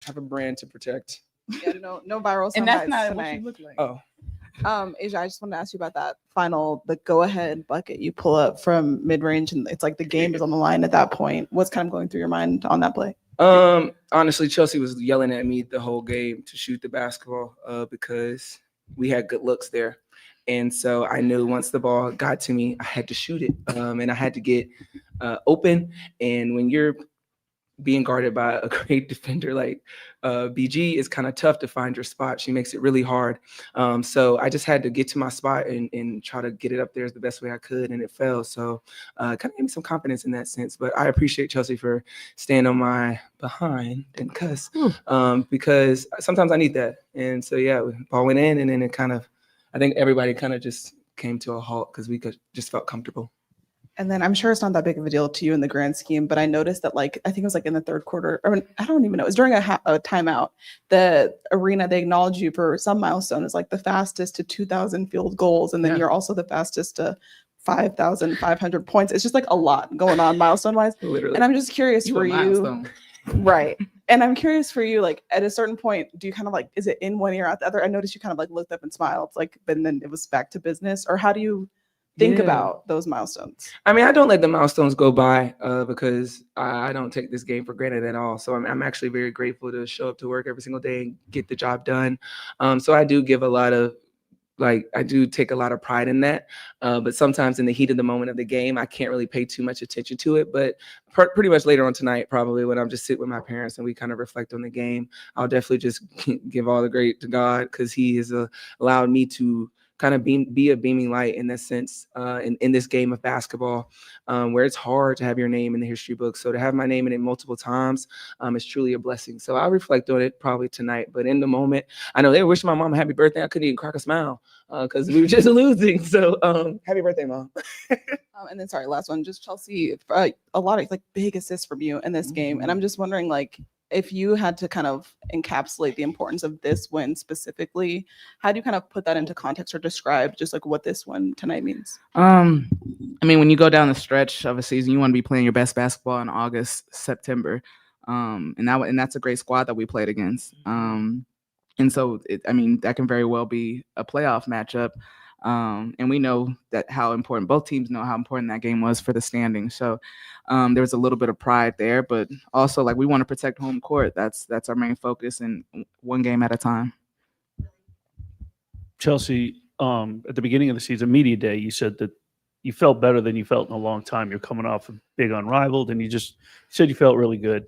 have a brand to protect. Yeah, no viral And that's soundbites not tonight. what you look like. Oh, Asia, I just wanted to ask you about that the go ahead bucket you pull up from mid range, and it's like the game is on the line at that point. What's kind of going through your mind on that play? Honestly, Chelsea was yelling at me the whole game to shoot the basketball because we had good looks there. And so I knew once the ball got to me, I had to shoot it, and I had to get open. And when you're being guarded by a great defender like BG, is kind of tough to find your spot. She makes it really hard. So I just had to get to my spot and try to get it up there as the best way I could, and it fell. So kind of gave me some confidence in that sense. But I appreciate Chelsea for staying on my behind and cuss because sometimes I need that. And so, yeah, ball went in, and then I think everybody kind of just came to a halt because we just felt comfortable. And then I'm sure it's not that big of a deal to you in the grand scheme, but I noticed that I think it was in the third quarter, or I don't even know, it was during a timeout. The arena, they acknowledge you for some milestone is the fastest to 2,000 field goals, and then you're also the fastest to 5,500 points. It's just a lot going on milestone wise. Literally. And I'm just curious for you, right? And I'm curious for you, at a certain point, do you kind of is it in one ear out the other? I noticed you kind of looked up and smiled, but then it was back to business, or how do you think about those milestones? I mean, I don't let the milestones go by because I don't take this game for granted at all. So I'm actually very grateful to show up to work every single day and get the job done. So I do give I do take a lot of pride in that. But sometimes in the heat of the moment of the game, I can't really pay too much attention to it. But pretty much later on tonight, probably when I'm just sitting with my parents and we kind of reflect on the game, I'll definitely just give all the great to God because he has allowed me to kind of be a beaming light in that sense in this game of basketball where it's hard to have your name in the history book. So to have my name in it multiple times is truly a blessing. So I'll reflect on it probably tonight. But in the moment, I know they were wishing my mom a happy birthday. I couldn't even crack a smile because we were just losing. So happy birthday, Mom. And then, sorry, last one, just Chelsea, a lot of big assists from you in this game. And I'm just wondering, if you had to kind of encapsulate the importance of this win specifically, how do you kind of put that into context or describe just what this win tonight means? I mean, when you go down the stretch of a season, you want to be playing your best basketball in August, September. And that's a great squad that we played against. And so, that can very well be a playoff matchup. And we know that both teams know how important that game was for the standings. So there was a little bit of pride there, but also we want to protect home court. That's our main focus, and one game at a time. Chelsea, at the beginning of the season, media day, you said that you felt better than you felt in a long time. You're coming off a big Unrivaled, and you said you felt really good.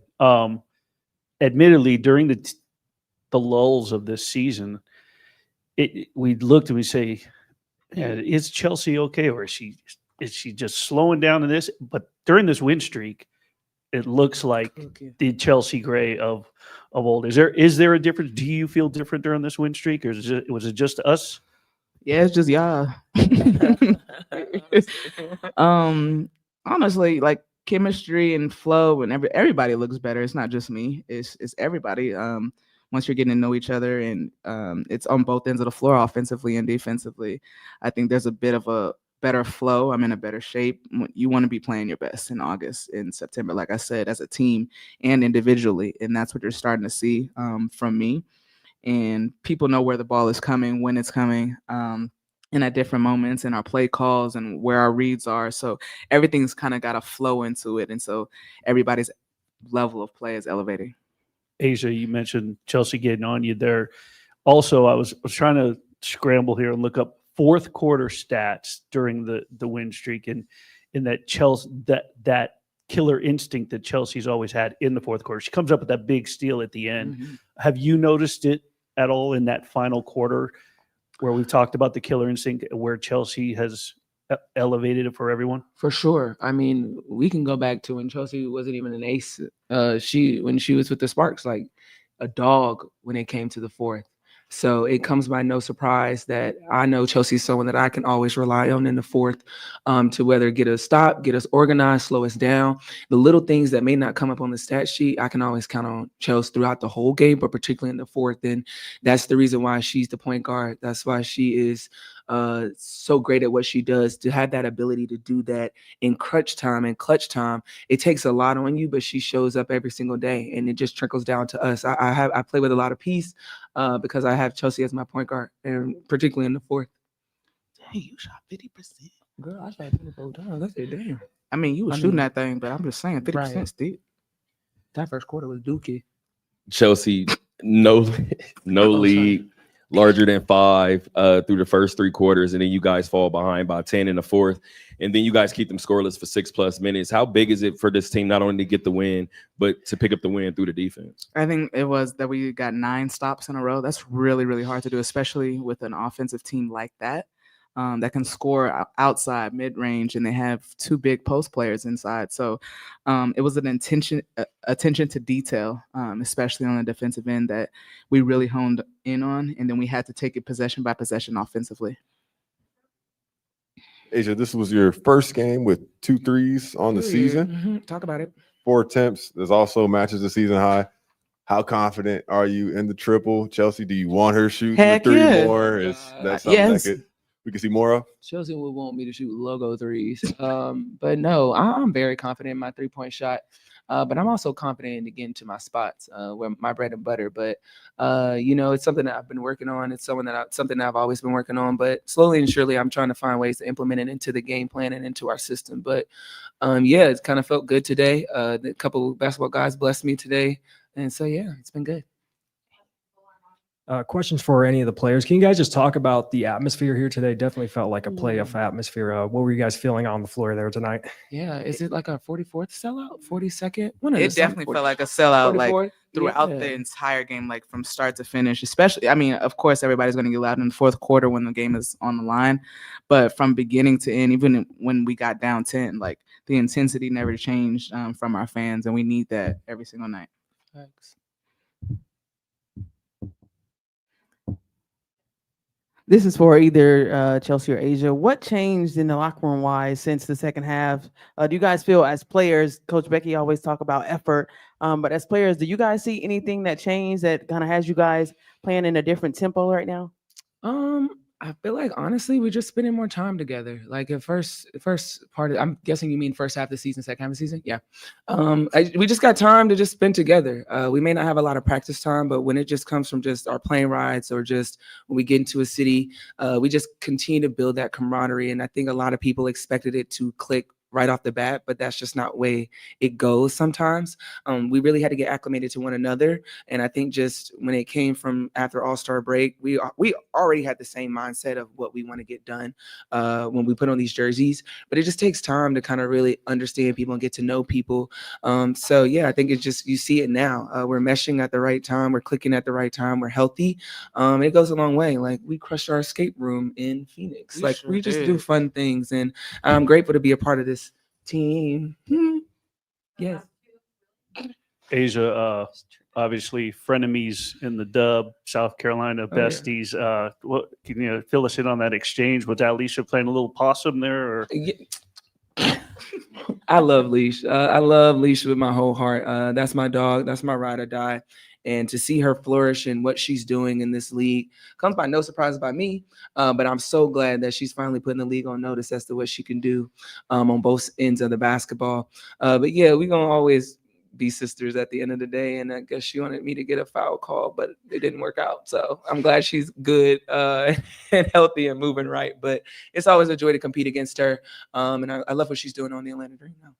Admittedly, during the lulls of this season, we looked and we say, yeah, is Chelsea okay, or is she just slowing down in this? But during this win streak, it looks like the Chelsea Gray of old. Is there a difference? Do you feel different during this win streak, or was it just us? Yeah, it's just y'all. Honestly, chemistry and flow and everybody looks better. It's not just me. It's everybody. Once you're getting to know each other, and it's on both ends of the floor, offensively and defensively, I think there's a bit of a better flow. I'm in a better shape. You want to be playing your best in August and September, like I said, as a team and individually. And that's what you're starting to see from me. And people know where the ball is coming, when it's coming, and at different moments in our play calls and where our reads are. So everything's kind of got a flow into it. And so everybody's level of play is elevating. Asia, you mentioned Chelsea getting on you there. Also, I was trying to scramble here and look up fourth quarter stats during the win streak, and in that Chelsea that killer instinct that Chelsea's always had in the fourth quarter. She comes up with that big steal at the end. Mm-hmm. Have you noticed it at all in that final quarter where we've talked about the killer instinct, where Chelsea has elevated it for everyone? For sure. I mean, we can go back to when Chelsea wasn't even an ace. When she was with the Sparks, like a dog when it came to the fourth. So it comes by no surprise that I know Chelsea's someone that I can always rely on in the fourth to whether get us stopped, get us organized, slow us down. The little things that may not come up on the stat sheet, I can always count on Chelsea throughout the whole game, but particularly in the fourth. And that's the reason why she's the point guard. That's why she is so great at what she does. To have that ability to do that in crunch time and clutch time, it takes a lot on you, but she shows up every single day, and it just trickles down to us. I play with a lot of peace because I have Chelsea as my point guard, and particularly in the fourth. Hey, you shot 50%. Girl, I shot 24 times. I said, damn. I mean, you were I shooting mean, that thing, but I'm just saying 50% right. steep. That first quarter was dookie. Chelsea, no lead larger than 5 through the first 3 quarters, and then you guys fall behind by 10 in the fourth, and then you guys keep them scoreless for 6+ minutes. How big is it for this team not only to get the win, but to pick up the win through the defense? I think it was that we got 9 stops in a row. That's really, really hard to do, especially with an offensive team like that. That can score outside, mid-range, and they have 2 big post players inside. So it was an attention to detail, especially on the defensive end, that we really honed in on, and then we had to take it possession by possession offensively. Asia, this was your first game with 2 threes on the season. Mm-hmm. Talk about it. 4 attempts. There's also matches the season high. How confident are you in the triple? Chelsea, do you want her shooting Heck the 3 yeah. more? Is that something yes. that we can see more of? Chelsea would want me to shoot logo threes. But no, I'm very confident in my 3-point shot. But I'm also confident in getting to my spots where my bread and butter. But it's something that I've been working on. It's something that I've always been working on. But slowly and surely, I'm trying to find ways to implement it into the game plan and into our system. But it kind of felt good today. A couple basketball guys blessed me today, and so it's been good. Questions for any of the players. Can you guys just talk about the atmosphere here today? Definitely felt like a playoff atmosphere. What were you guys feeling on the floor there tonight? Yeah, is it like a 44th sellout, 42nd? It definitely felt like a sellout, 44th? like throughout the entire game, like from start to finish. Especially, I mean, of course, everybody's going to get loud in the fourth quarter when the game is on the line, but from beginning to end, even when we got down 10, like the intensity never changed from our fans, and we need that every single night. Thanks. This is for either Chelsea or Asia. What changed in the locker room wise since the second half? Do you guys feel as players, Coach Becky always talk about effort, but as players, do you guys see anything that changed that kind of has you guys playing in a different tempo right now? I feel like honestly, we're just spending more time together. Like at first part, I'm guessing you mean first half of the season, second half of the season. Yeah. We just got time to just spend together. We may not have a lot of practice time, but when it just comes from just our plane rides or just when we get into a city, we just continue to build that camaraderie. And I think a lot of people expected it to click right off the bat, but that's just not the way it goes sometimes. We really had to get acclimated to one another. And I think just when it came from after All-Star break, we already had the same mindset of what we want to get done when we put on these jerseys, but it just takes time to kind of really understand people and get to know people. I think it's just, you see it now. We're meshing at the right time. We're clicking at the right time. We're healthy. It goes a long way. Like we crushed our escape room in Phoenix. We just do fun things. And I'm grateful to be a part of this team. Yes. Asia, obviously frenemies in the dub, South Carolina besties. Yeah. What can you fill us in on that exchange? Was Alicia playing a little possum there? Or? I love Leash. I love Leash with my whole heart. That's my dog. That's my ride or die. And to see her flourish in what she's doing in this league comes by no surprise by me. But I'm so glad that she's finally putting the league on notice as to what she can do on both ends of the basketball. But yeah, we're going to always be sisters at the end of the day. And I guess she wanted me to get a foul call, but it didn't work out. So I'm glad she's good and healthy and moving right. But it's always a joy to compete against her. And I love what she's doing on the Atlanta Dream now.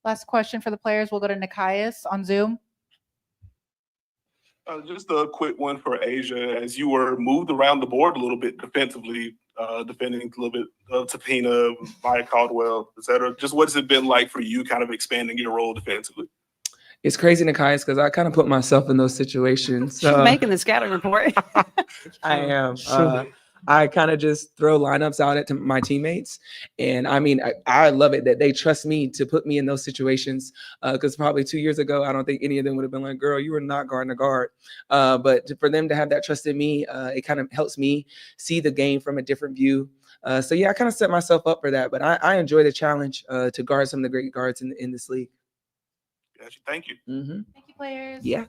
Last question for the players. We'll go to Nikias on Zoom. Just a quick one for Asia. As you were moved around the board a little bit defensively, defending a little bit of Tapina, Maya Caldwell, et cetera, just what has it been like for you kind of expanding your role defensively? It's crazy, Nikias, because I kind of put myself in those situations. She's making the scouting report. I am. I kind of just throw lineups out at my teammates. And I mean, I love it that they trust me to put me in those situations. Because probably 2 years ago, I don't think any of them would have been like, girl, you were not guarding a guard. But for them to have that trust in me, it kind of helps me see the game from a different view. I kind of set myself up for that. But I enjoy the challenge to guard some of the great guards in this league. Gotcha. Thank you. Mm-hmm. Thank you, players. Yeah.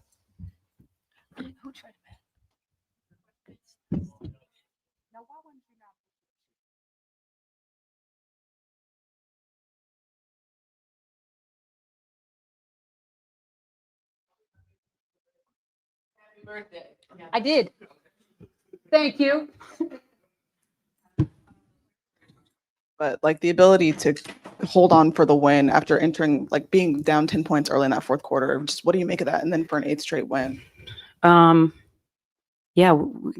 Who tried to bet? No, why wouldn't you not? I did. Thank you. But like the ability to hold on for the win after entering, like being down 10 points early in that fourth quarter, just what do you make of that? And then for an 8th straight win. Yeah,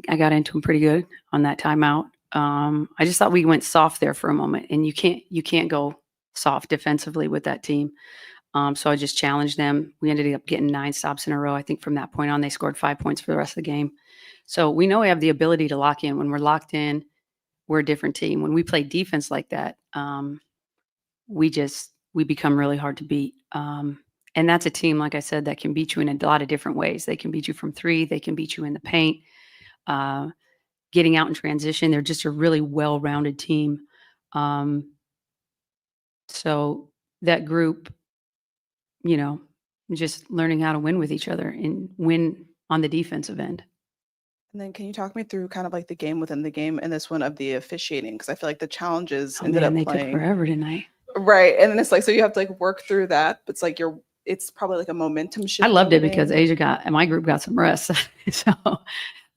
I got into him pretty good on that timeout. I just thought we went soft there for a moment, and you can't go soft defensively with that team. So I just challenged them. We ended up getting 9 stops in a row. I think from that point on, they scored 5 points for the rest of the game. So we know we have the ability to lock in. When we're locked in, we're a different team. When we play defense like that, we become really hard to beat. And that's a team, like I said, that can beat you in a lot of different ways. They can beat you from 3. They can beat you in the paint, getting out in transition. They're just a really well-rounded team. So that group, just learning how to win with each other and win on the defensive end. And then can you talk me through kind of like the game within the game and this one of the officiating? Because I feel like the challenges Oh, ended man, up they playing. took forever tonight. Right. And then it's like, so you have to like work through that. But it's like it's probably like a momentum shift. I loved it because my group got some rest. So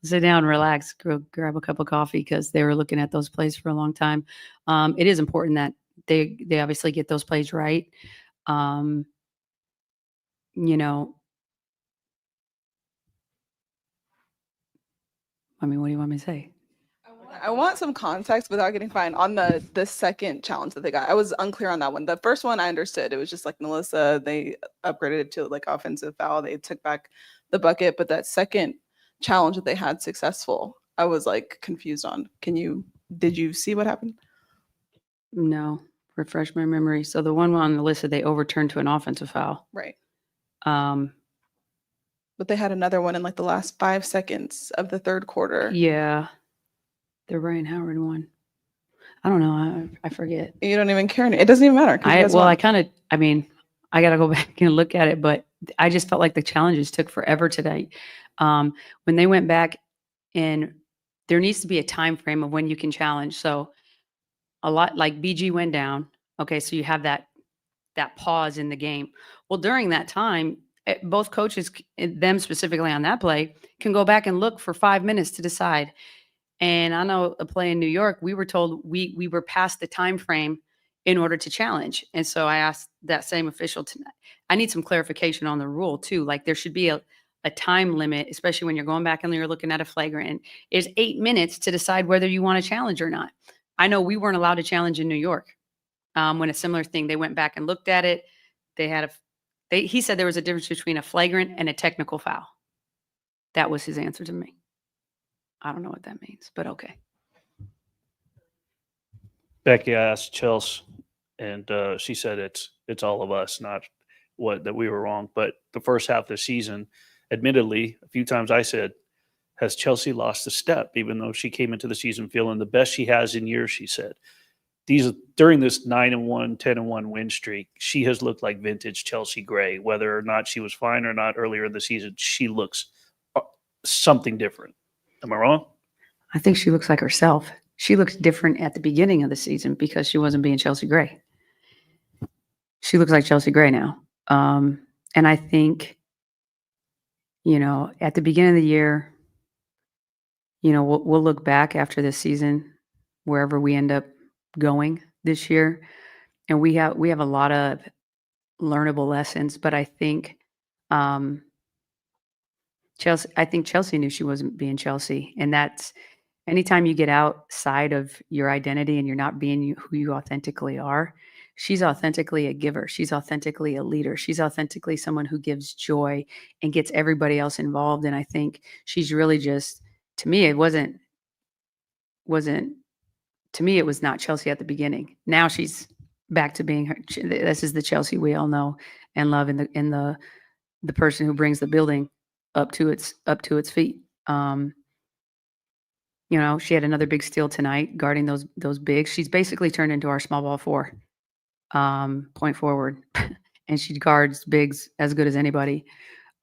sit down, relax, go grab a cup of coffee because they were looking at those plays for a long time. It is important that they obviously get those plays right. What do you want me to say? I want some context without getting fined on the second challenge that they got. I was unclear on that one. The first one I understood. It was just like Melissa, they upgraded it to like offensive foul. They took back the bucket, but that second challenge that they had successful, I was like confused on. Did you see what happened? No, refresh my memory. So the one on the list, they overturned to an offensive foul. Right. But they had another one in like the last 5 seconds of the third quarter. Yeah. The Ryan Howard one. I don't know. I forget. You don't even care. It doesn't even matter. I got to go back and look at it, but I just felt like the challenges took forever today. When they went back, and there needs to be a time frame of when you can challenge. So a lot like BG went down. Okay. So you have that pause in the game. Well, during that time, both coaches, them specifically on that play, can go back and look for 5 minutes to decide. And I know a play in New York, we were told we were past the time frame in order to challenge. And so I asked that same official tonight, I need some clarification on the rule too. Like there should be a time limit, especially when you're going back and you're looking at a flagrant. It's 8 minutes to decide whether you want to challenge or not. I know we weren't allowed to challenge in New York. When a similar thing, they went back and looked at it. He said there was a difference between a flagrant and a technical foul. That was his answer to me. I don't know what that means, but okay. Becky, I asked Chelsea, and she said it's all of us, not that we were wrong. But the first half of the season, admittedly, a few times I said, has Chelsea lost a step, even though she came into the season feeling the best she has in years, she said. During this 9-1, 10-1 win streak, she has looked like vintage Chelsea Gray. Whether or not she was fine or not earlier in the season, she looks something different. Am I wrong? I think she looks like herself. She looks different at the beginning of the season because she wasn't being Chelsea Gray. She looks like Chelsea Gray now. And I think, at the beginning of the year, we'll look back after this season, wherever we end up going this year, and we have a lot of learnable lessons. But I think Chelsea knew she wasn't being Chelsea, and that's anytime you get outside of your identity and you're not being who you authentically are. She's authentically a giver. She's authentically a leader. She's authentically someone who gives joy and gets everybody else involved. And I think she's really just, to me, it wasn't. To me, it was not Chelsea at the beginning. Now she's back to being her. This is the Chelsea we all know and love, and the person who brings the building up to its feet. She had another big steal tonight, guarding those bigs. She's basically turned into our small ball 4, point forward, and she guards bigs as good as anybody.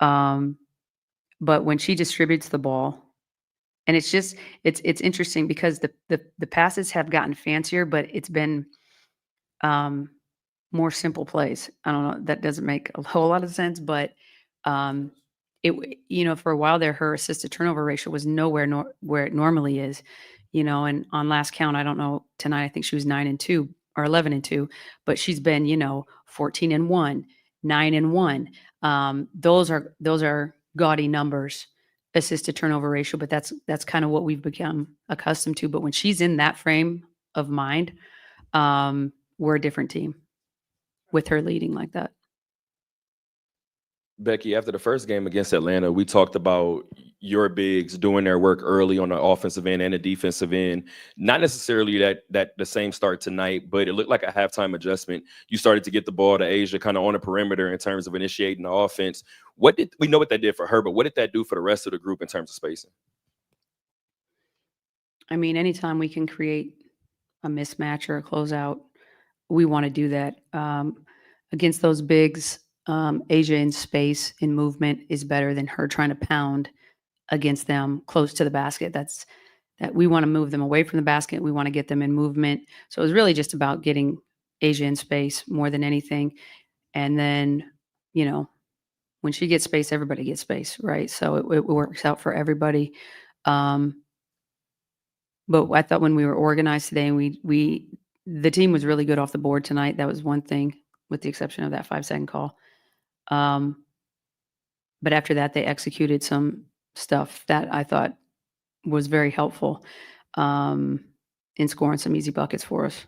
But when she distributes the ball. And it's interesting because the passes have gotten fancier, but it's been more simple plays. I don't know. That doesn't make a whole lot of sense, but for a while there, her assist to turnover ratio was nowhere where it normally is, and on last count, I don't know, tonight, I think she was 9-2 or 11-2, but she's been, 14-1, 9-1. Those are gaudy numbers, assist to turnover ratio, but that's kind of what we've become accustomed to. But when she's in that frame of mind, we're a different team with her leading like that. Becky, after the first game against Atlanta, we talked about your bigs doing their work early on the offensive end and the defensive end. Not necessarily that the same start tonight, but it looked like a halftime adjustment. You started to get the ball to Asia kind of on the perimeter in terms of initiating the offense. We know what that did for her, but what did that do for the rest of the group in terms of spacing? I mean, anytime we can create a mismatch or a closeout, we want to do that. Against those bigs, Asia in space, in movement is better than her trying to pound against them close to the basket. That we want to move them away from the basket. We want to get them in movement. So it was really just about getting Asia in space more than anything. And then, when she gets space, everybody gets space, right? So it works out for everybody. But I thought when we were organized today, and the team was really good off the board tonight. That was one thing, with the exception of that 5-second call. But after that, they executed some stuff that I thought was very helpful in scoring some easy buckets for us.